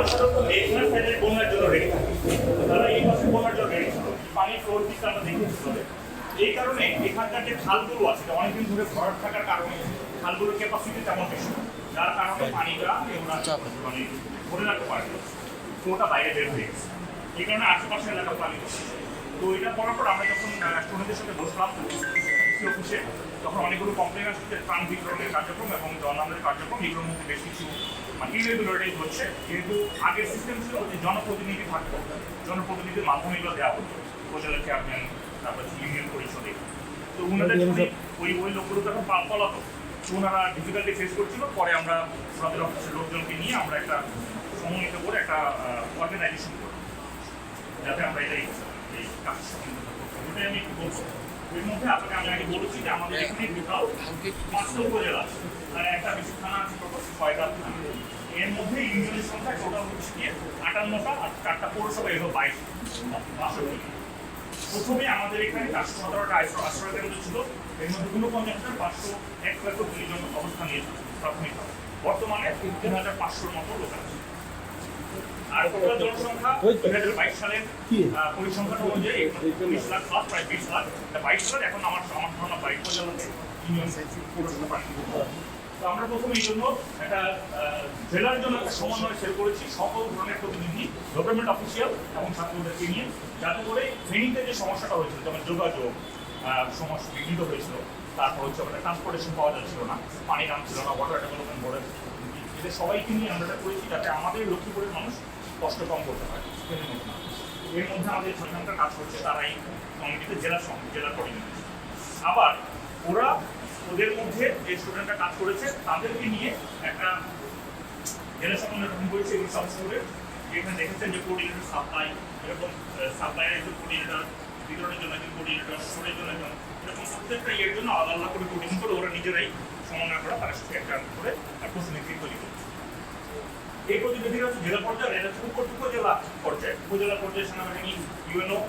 তারা সাধারণত মেঘনা সাইডের বন্যার জন্য রেডি থাকে, তারা এই পাশে বন্যার জন্য রেডি থাকে, পানির ফ্লোর দিকটা আমরা দেখেছি। এই কারণে এখানকার যে খালগুলো আছে অনেকদিন ধরে ভরাট থাকার কারণে খালগুলোর ক্যাপাসিটি তেমন বেশি, যার কারণে পানিটা ওরা মানে ধরে রাখতে পারে, ফ্লোটা বাইরে বের হয়ে গেছে। এই কারণে আশেপাশে এলাকা পানি বেশি। তো এটা করার পর আমরা যখন স্টুডেন্টদের সাথে বসলাম অফিসে, তখন অনেকগুলো কমপ্লেন আসছে ত্রাণ বিতরণের কার্যক্রম এবং জনগণের কার্যক্রম, এগুলোর মধ্যে বেশ কিছু ইরেগুলারিটিস হচ্ছে। যেহেতু আগের সিস্টেম ছিল যে জনপ্রতিনিধি থাকতো, জনপ্রতিনিধির মাধ্যমে এগুলো দেওয়া হতো, উপজেলা চেয়ারম্যান, তারপর ইউনিয়ন পরিষদে। তো ওনাদের ওই লোকগুলো তখন পলাতো, তো ওনারা ডিফিকাল্টি ফেস করছিল। পরে আমরা সদর অফিসের লোকজনকে নিয়ে আমরা একটা সমন্বিত করে একটা অর্গানাইজেশন করি, যাতে আমরা এই কাজ সমন্বিত করতে। ওটাই আমি একটু বলবো। এর মধ্যে আপনাকে আমি আগে বলেছি যে আমাদের এখানে টোটাল 5টা উপজেলা আছে, মানে একটা বেশি থানা আছে, টোটাল 6টা থানা। এর মধ্যে ইউনিয়নের সংখ্যা টোটাল হচ্ছে গিয়ে 58টা, আর 4টা পৌরসভা, এগুলো 22। প্রথমে আমাদের এখানে 417টা আশ্রয় কেন্দ্র ছিল, এর মধ্যে 49,501 জন অবস্থান নিয়েছে প্রাথমিকভাবে। বর্তমানে 3,500-র মতো লোক আছে। আর টোটাল জনসংখ্যা 2022 সালের পরিসংখ্যান অনুযায়ী 19 লাখ প্লাস, প্রায় 20 লাখ। 22 লাখ এখন আমার ধারণা 22 উপজেলাতে ইউনিয়ন পৌরসভা। তো আমরা প্রথমে এই জন্য একটা জেলার জন্য একটা সমন্বয় সেল করেছি, সকল ধরনের প্রতিনিধি, গভর্নমেন্ট অফিসিয়াল এবং ছাত্রদেরকে নিয়ে, যাতে করে ফেনীতে যে সমস্যাটা হয়েছিল, যেমন যোগাযোগ সমস্যা বিঘ্নিত হয়েছিল, তারপর হচ্ছে আমাদের ট্রান্সপোর্টেশন পাওয়া যাচ্ছিল না, পানি নামছিল না, ওয়াটার ডেভেলপমেন্ট বোর্ডের, এদের সবাইকে নিয়ে আমরা এটা করেছি যাতে আমাদের লক্ষ্মীপুরের মানুষ কষ্ট কম করতে পারে। এর মধ্যে আমাদের ছয়জনটা কাজ করছে, তারা এই কমিটিতে জেলার কোঅর্ডিনেটর। আবার ওদের মধ্যে যে স্টুডেন্টরা কাজ করেছে তাদেরকে নিয়ে একটা জেলা সমন্বয় গঠন করেছে এবং সবসময় যেখানে দেখেছেন যে কোঅর্ডিনেটর সাপ্লাই, এরকম সাপ্লাইয়ের একজন কোঅর্ডিনেটর, বিতরণের জন্য একজন কোঅর্ডিনেটর, স্টোরের জন্য একজন, এরকম প্রত্যেকটা ইয়ের জন্য আলাদা আলাদা করে কোঅর্ডিনেট করে ওরা নিজেরাই সমন্বয় করা, তার সাথে একটা করে প্রতিনিধি তৈরি করছে। এই প্রতিনিধিরা হচ্ছে জেলা পর্যায়ে, এটা হচ্ছে উপজেলা পর্যায়ে। উপজেলা পর্যায়ে সেনাবাহিনী, ইউএনও,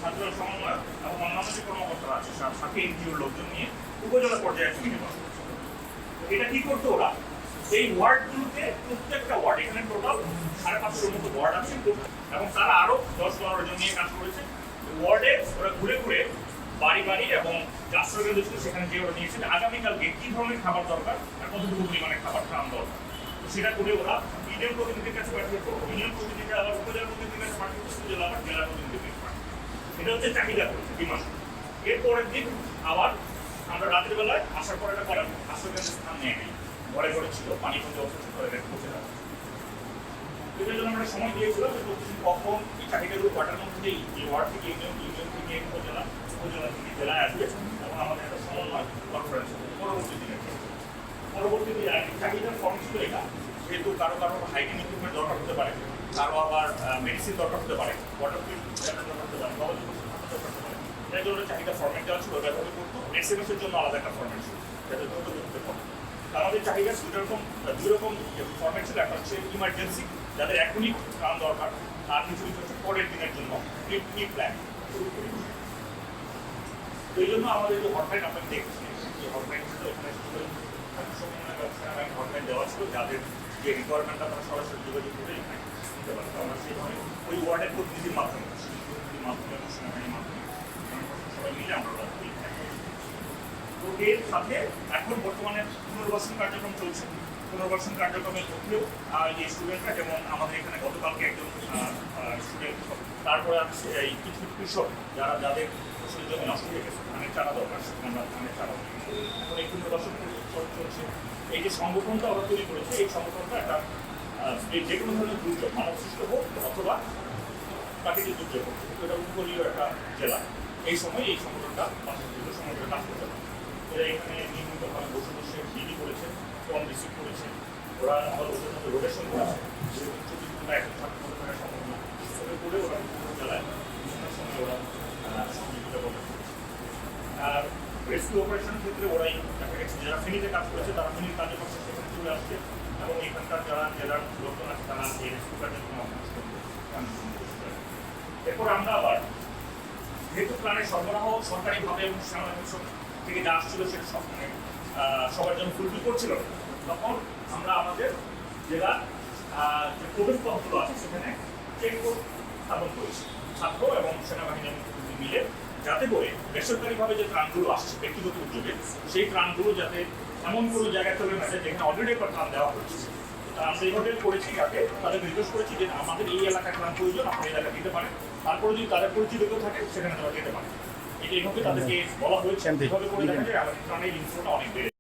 ছাত্র সমন্বয় এবং অন্যান্য যে কর্মকর্তারা আছে, সাথে এনজিওর লোকজন নিয়ে উপজেলা পর্যায়ে কমিটি গঠন করছে। এটা কি করতো ওরা, এই ওয়ার্ডগুলোতে প্রত্যেকটা ওয়ার্ড, এখানে টোটাল 550-এর মতো ওয়ার্ড আছে এবং তারা আরো 10-12 জন নিয়ে কাজ করেছে। ওয়ার্ডে ওরা ঘুরে ঘুরে বাড়ি বাড়ি এবং আশ্রয় কেন্দ্র ছিল সেখানে যে ওরা নিয়েছে আগামীকালকে কি ধরনের খাবার দরকার আর কতটুকু পরিমাণে খাবার খাওয়ানো দরকার, সেটা করে ওরা ইউনিয়ন প্রতিনিধির কাছে পাঠিয়ে করবো, ইউনিয়ন প্রতিনিধি আবার উপজেলা প্রতিনিধির কাছে পাঠিয়ে উপজেলা আবার জেলা প্রতিনিধির কাছে পাঠিয়ে। এটা হচ্ছে চাহিদা করেছে ডিমান্ড। এর পরের দিন আবার আমরা রাতের বেলায় আসার পর একটা করার আশ্রয় কেন্দ্রের স্থান নিয়ে নেই, ঘরে ঘরে ছিল পানি পর্যন্ত অবস্থা করে পৌঁছে যাবে। এটার জন্য আমরা সময় দিয়েছিলাম যে কখন এই চাহিদাগুলো কটার মধ্যে এই ওয়ার্ড থেকে ইউনিয়ন, ইউনিয়ন থেকে উপজেলা, উপজেলা থেকে জেলায় আসবে এবং আমাদের একটা সমন্বয় কনফারেন্স পরবর্তী দিনে। পরবর্তী দিনে চাহিদার ফর্ম ছিল এটা, যেহেতু কারো হাইজিন ইকুইপমেন্ট দরকার হতে পারে, কারো আবার মেডিসিন দরকার হতে পারে, ওয়াটার পিউরিফায়ার দরকার হতে পারে, দরকার হতে পারে। এর জন্য চাহিদা ফর্মেট দেওয়া ছিল, ব্যবহার করতো। এসএমএস-এর জন্য আলাদা একটা ফর্মেট ছিল, যাতে দ্রুত করতে পারে। আমাদের চাহিদা দুই রকম ফর্মেট ছিল। একটা হচ্ছে ইমার্জেন্সি, যাদের এখনই কারণ দরকার, আর কিছু কিছু হচ্ছে পরের দিনের জন্য প্রি প্ল্যান। তো এই জন্য আমাদের যে হটলাইন আপনাকে দেখছি, এই হটলাইন ছিল এখানে হটলাইন দেওয়া ছিল, যাদের যে রিকোয়ারমেন্টটা তারা সরাসরি যোগাযোগ করে এখানে নিতে পারে। আমরা সেইভাবে ওই ওয়ার্ডের প্রতিনিধির মাধ্যমে সেনাবাহিনীর মাধ্যমে সবাই মিলে আমরা তো এর সাথে এখন বর্তমানে পুনর্বাসন কার্যক্রম চলছে। পুনর্বাসন কার্যক্রমের মধ্যেও এই স্টুডেন্টরা, যেমন আমাদের এখানে গতকালকে একজন স্টুডেন্ট, তারপরে আছে এই কিছু কৃষক যাদের ফসলের জমি নষ্ট হয়ে গেছে, ধানের চারা দরকার, আমরা ধানের চারা এখন এই পুনর্বাসন চলছে। এই যে সংগঠনটা ওরা তৈরি করেছে, এই সংগঠনটা একটা যে কোনো ধরনের দুর্যোগ, মানব সৃষ্ট হোক অথবা প্রাকৃতিক দুর্যোগ হোক, এটা উপকূলীয় একটা জেলা, এই সময় এই সংগঠনটা সংগঠনের কাজ করতে পারে। এরা এখানে নিয়মিতভাবে বসে বসে ডিডি করেছে, ফর্ম রিসিভ করেছে, ওরা আবার ওদের মধ্যে রোটেশন করেছে, যেহেতু 24 ঘন্টা একজন ছাত্র থাকা সম্ভব না, সেটা করে ওরা বিভিন্ন জেলায় বিভিন্ন সময় ওরা সহযোগিতা করতে। আর রেস্কিউ অপারেশনের ক্ষেত্রে ওরাই দেখা গেছে যারা ফেনীতে কাজ করেছে তারা ফেনীর কাজে করছে, সেখানে চলে আসছে এবং এখানকার যারা জেলার লোকজন আছে তারা এই রেস্কিউ কাজের কোনো অভ্যাস করতে। এরপর আমরা আবার যেহেতু প্ল্যানের সরবরাহ সরকারিভাবে এবং সেনাবাহিনী থেকে যা আসছিল সেটা সব সবার জন্য ফুলফিল করছিল, তখন আমরা আমাদের জেলা যে প্রবেশপথগুলো আছে সেখানে চেকপোস্ট স্থাপন করেছি ছাত্র এবং সেনাবাহিনীর মিলে, যাতে করে বেসরকারিভাবে যে ত্রাণগুলো আসছে ব্যক্তিগত উদ্যোগে সেই ত্রাণগুলো যাতে এমন কোনো জায়গায় চলে না যায় যেখানে অলরেডি একটা ত্রাণ দেওয়া হয়েছে। আমরা এইভাবে করেছি, যাতে তাদের নির্দেশ করেছি যে আমাদের এই এলাকায় ত্রাণ প্রয়োজন, আপনি এই এলাকায় দিতে পারেন, তারপরে যদি তাদের পরিচিত কেউ থাকে সেখানে তারা যেতে পারে। এটা এইভাবে তাদেরকে বলা হয়েছে, এইভাবে করে দেখা যায় আমাদের ত্রাণের ইনফ্লোটা অনেক বেড়ে